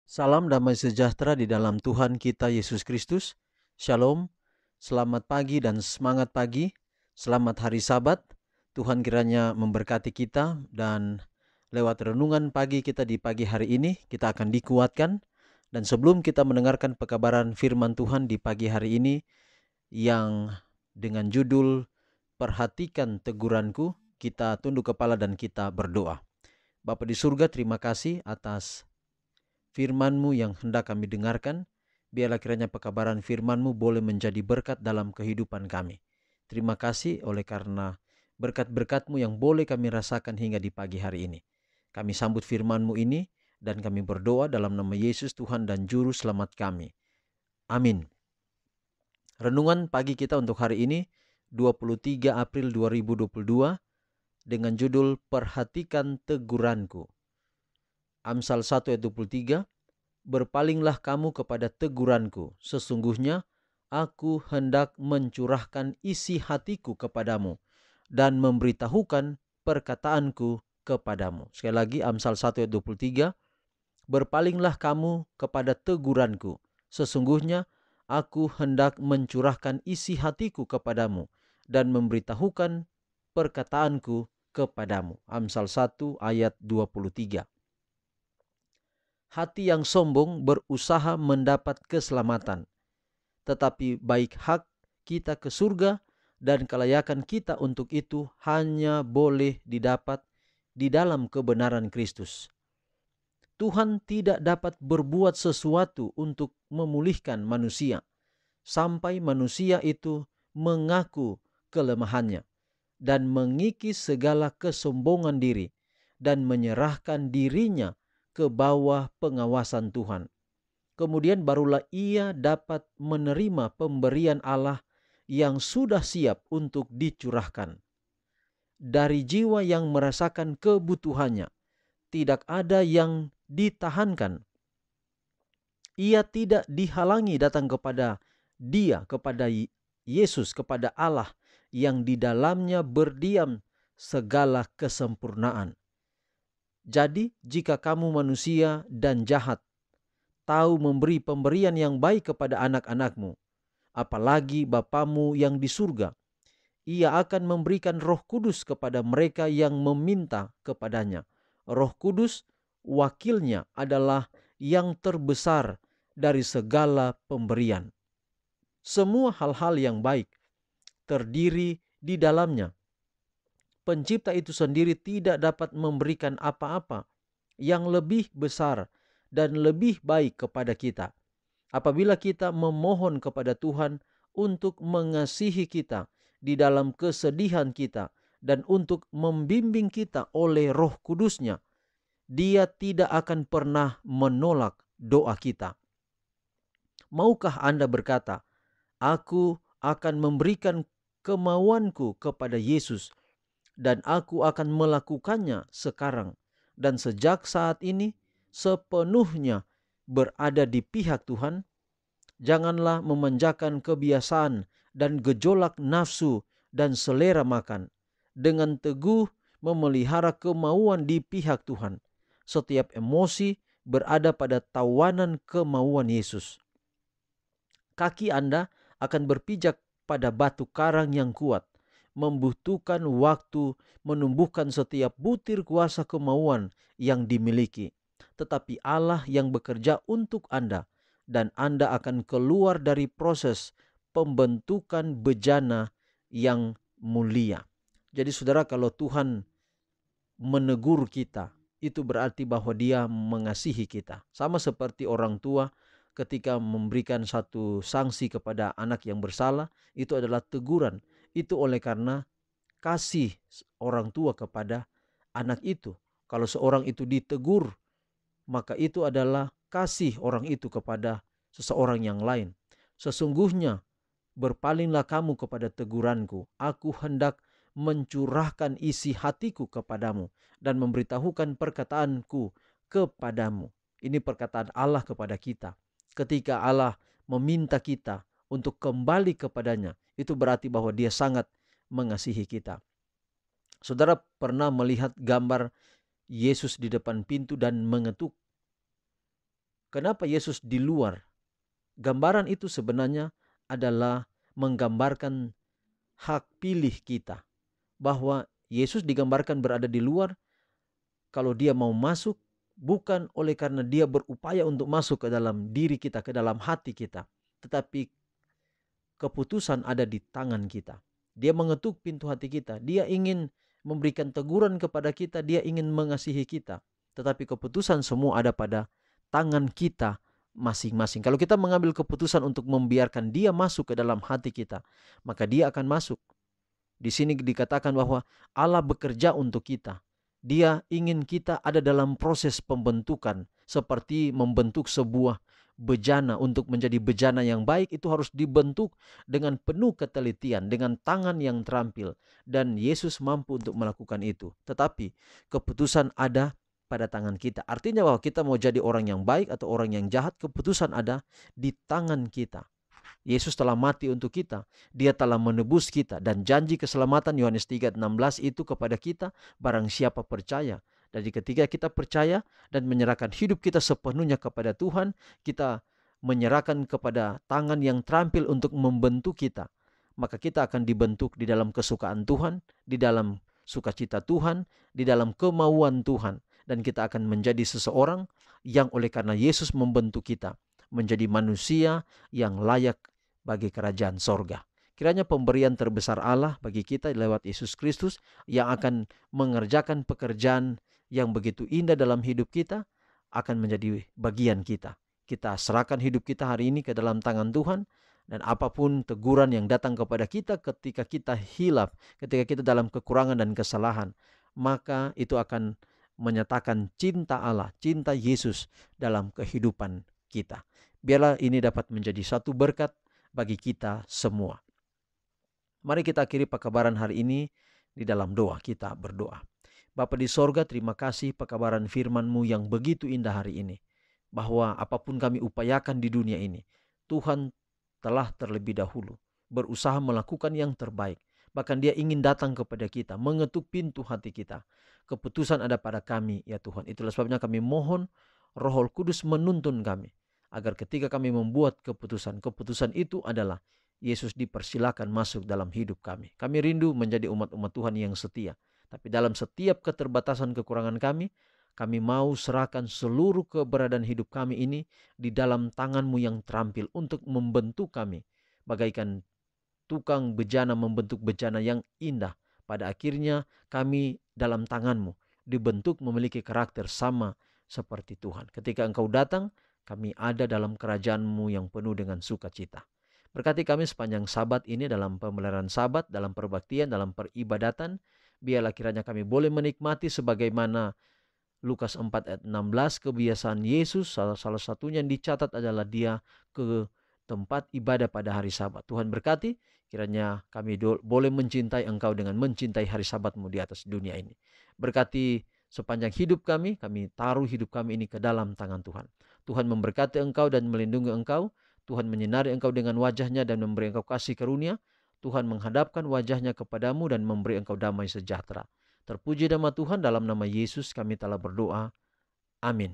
Salam damai sejahtera di dalam Tuhan kita Yesus Kristus. Shalom, selamat pagi dan semangat pagi. Selamat hari Sabat. Tuhan kiranya memberkati kita dan lewat renungan pagi kita di pagi hari ini kita akan dikuatkan. Dan sebelum kita mendengarkan pekabaran firman Tuhan di pagi hari ini yang dengan judul Perhatikan Teguranku, kita tunduk kepala dan kita berdoa. Bapa di surga, terima kasih atas firman-Mu yang hendak kami dengarkan. Biarlah kiranya pekabaran firman-Mu boleh menjadi berkat dalam kehidupan kami. Terima kasih oleh karena berkat-berkat-Mu yang boleh kami rasakan hingga di pagi hari ini. Kami sambut firman-Mu ini dan kami berdoa dalam nama Yesus Tuhan dan Juru Selamat kami. Amin. Renungan pagi kita untuk hari ini 23 April 2022 dengan judul Perhatikan Teguranku. Amsal 1 ayat 23, berpalinglah kamu kepada teguranku, sesungguhnya aku hendak mencurahkan isi hatiku kepadamu dan memberitahukan perkataanku kepadamu. Sekali lagi Amsal 1 ayat 23, berpalinglah kamu kepada teguranku, sesungguhnya aku hendak mencurahkan isi hatiku kepadamu dan memberitahukan perkataanku kepadamu. Amsal 1 ayat 23. Hati yang sombong berusaha mendapat keselamatan, tetapi baik hak kita ke surga dan kelayakan kita untuk itu hanya boleh didapat di dalam kebenaran Kristus. Tuhan tidak dapat berbuat sesuatu untuk memulihkan manusia sampai manusia itu mengaku kelemahannya dan mengikis segala kesombongan diri dan menyerahkan dirinya ke bawah pengawasan Tuhan. Kemudian barulah ia dapat menerima pemberian Allah yang sudah siap untuk dicurahkan. Dari jiwa yang merasakan kebutuhannya, tidak ada yang ditahankan. Ia tidak dihalangi datang kepada Dia, kepada Yesus, kepada Allah yang di dalamnya berdiam segala kesempurnaan. Jadi jika kamu manusia dan jahat, tahu memberi pemberian yang baik kepada anak-anakmu, apalagi Bapamu yang di surga, Ia akan memberikan Roh Kudus kepada mereka yang meminta kepadanya. Roh Kudus wakilnya adalah yang terbesar dari segala pemberian. Semua hal-hal yang baik terdiri di dalamnya. Pencipta itu sendiri tidak dapat memberikan apa-apa yang lebih besar dan lebih baik kepada kita apabila kita memohon kepada Tuhan untuk mengasihi kita di dalam kesedihan kita dan untuk membimbing kita oleh Roh Kudus-Nya. Dia tidak akan pernah menolak doa kita. Maukah Anda berkata, aku akan memberikan kemauanku kepada Yesus dan aku akan melakukannya sekarang dan sejak saat ini sepenuhnya berada di pihak Tuhan? Janganlah memanjakan kebiasaan dan gejolak nafsu dan selera makan. Dengan teguh memelihara kemauan di pihak Tuhan. Setiap emosi berada pada tawanan kemauan Yesus. Kaki Anda akan berpijak pada batu karang yang kuat, membutuhkan waktu menumbuhkan setiap butir kuasa kemauan yang dimiliki. Tetapi Allah yang bekerja untuk Anda, dan Anda akan keluar dari proses pembentukan bejana yang mulia. Jadi saudara, kalau Tuhan menegur kita, itu berarti bahwa Dia mengasihi kita. Sama seperti orang tua ketika memberikan satu sanksi kepada anak yang bersalah, itu adalah teguran. Itu oleh karena kasih orang tua kepada anak itu. Kalau seorang itu ditegur, maka itu adalah kasih orang itu kepada seseorang yang lain. Sesungguhnya berpalinglah kamu kepada teguranku. Aku hendak mencurahkan isi hatiku kepadamu dan memberitahukan perkataanku kepadamu. Ini perkataan Allah kepada kita. Ketika Allah meminta kita untuk kembali kepadanya, itu berarti bahwa Dia sangat mengasihi kita. Saudara pernah melihat gambar Yesus di depan pintu dan mengetuk? Kenapa Yesus di luar? Gambaran itu sebenarnya adalah menggambarkan hak pilih kita. Bahwa Yesus digambarkan berada di luar, kalau dia mau masuk, bukan oleh karena dia berupaya untuk masuk ke dalam diri kita, ke dalam hati kita. Tetapi keputusan ada di tangan kita. Dia mengetuk pintu hati kita. Dia ingin memberikan teguran kepada kita. Dia ingin mengasihi kita. Tetapi keputusan semua ada pada tangan kita masing-masing. Kalau kita mengambil keputusan untuk membiarkan dia masuk ke dalam hati kita, maka dia akan masuk. Di sini dikatakan bahwa Allah bekerja untuk kita. Dia ingin kita ada dalam proses pembentukan, seperti membentuk sebuah bejana. Untuk menjadi bejana yang baik itu harus dibentuk dengan penuh ketelitian, dengan tangan yang terampil. Dan Yesus mampu untuk melakukan itu. Tetapi keputusan ada pada tangan kita. Artinya bahwa kita mau jadi orang yang baik atau orang yang jahat, keputusan ada di tangan kita. Yesus telah mati untuk kita. Dia telah menebus kita. Dan janji keselamatan Yohanes 3:16 itu kepada kita, barang siapa percaya. Jadi ketika kita percaya dan menyerahkan hidup kita sepenuhnya kepada Tuhan, kita menyerahkan kepada tangan yang terampil untuk membentuk kita. Maka kita akan dibentuk di dalam kesukaan Tuhan, di dalam sukacita Tuhan, di dalam kemauan Tuhan. Dan kita akan menjadi seseorang yang oleh karena Yesus membentuk kita, menjadi manusia yang layak bagi kerajaan sorga. Kiranya pemberian terbesar Allah bagi kita lewat Yesus Kristus yang akan mengerjakan pekerjaan yang begitu indah dalam hidup kita akan menjadi bagian kita. Kita serahkan hidup kita hari ini ke dalam tangan Tuhan, dan apapun teguran yang datang kepada kita ketika kita hilaf, ketika kita dalam kekurangan dan kesalahan, maka itu akan menyatakan cinta Allah, cinta Yesus dalam kehidupan kita. Biarlah ini dapat menjadi satu berkat bagi kita semua. Mari kita akhiri pekabaran hari ini di dalam doa. Kita berdoa. Bapa di sorga, terima kasih pekabaran firman-Mu yang begitu indah hari ini. Bahwa apapun kami upayakan di dunia ini, Tuhan telah terlebih dahulu berusaha melakukan yang terbaik. Bahkan Dia ingin datang kepada kita, mengetuk pintu hati kita. Keputusan ada pada kami, ya Tuhan. Itulah sebabnya kami mohon Roh Kudus menuntun kami, agar ketika kami membuat keputusan itu adalah Yesus dipersilakan masuk dalam hidup kami. Kami rindu menjadi umat-umat Tuhan yang setia. Tapi dalam setiap keterbatasan kekurangan kami mau serahkan seluruh keberadaan hidup kami ini di dalam tangan-Mu yang terampil untuk membentuk kami. Bagaikan tukang bejana membentuk bejana yang indah. Pada akhirnya kami dalam tangan-Mu dibentuk memiliki karakter sama seperti Tuhan. Ketika Engkau datang, kami ada dalam kerajaan-Mu yang penuh dengan sukacita. Berkati kami sepanjang Sabat ini dalam pemeliharaan Sabat, dalam perbaktian, dalam peribadatan. Biarlah kiranya kami boleh menikmati sebagaimana Lukas 4 ayat 16 kebiasaan Yesus. Salah satunya yang dicatat adalah Dia ke tempat ibadah pada hari Sabat. Tuhan berkati, kiranya kami boleh mencintai Engkau dengan mencintai hari Sabat-Mu di atas dunia ini. Berkati sepanjang hidup kami taruh hidup kami ini ke dalam tangan Tuhan. Tuhan memberkati Engkau dan melindungi Engkau. Tuhan menyinari Engkau dengan wajah-Nya dan memberi Engkau kasih karunia. Tuhan menghadapkan wajah-Nya kepadamu dan memberi Engkau damai sejahtera. Terpuji nama Tuhan, dalam nama Yesus kami telah berdoa. Amin.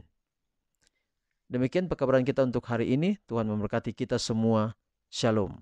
Demikian pekabaran kita untuk hari ini. Tuhan memberkati kita semua. Shalom.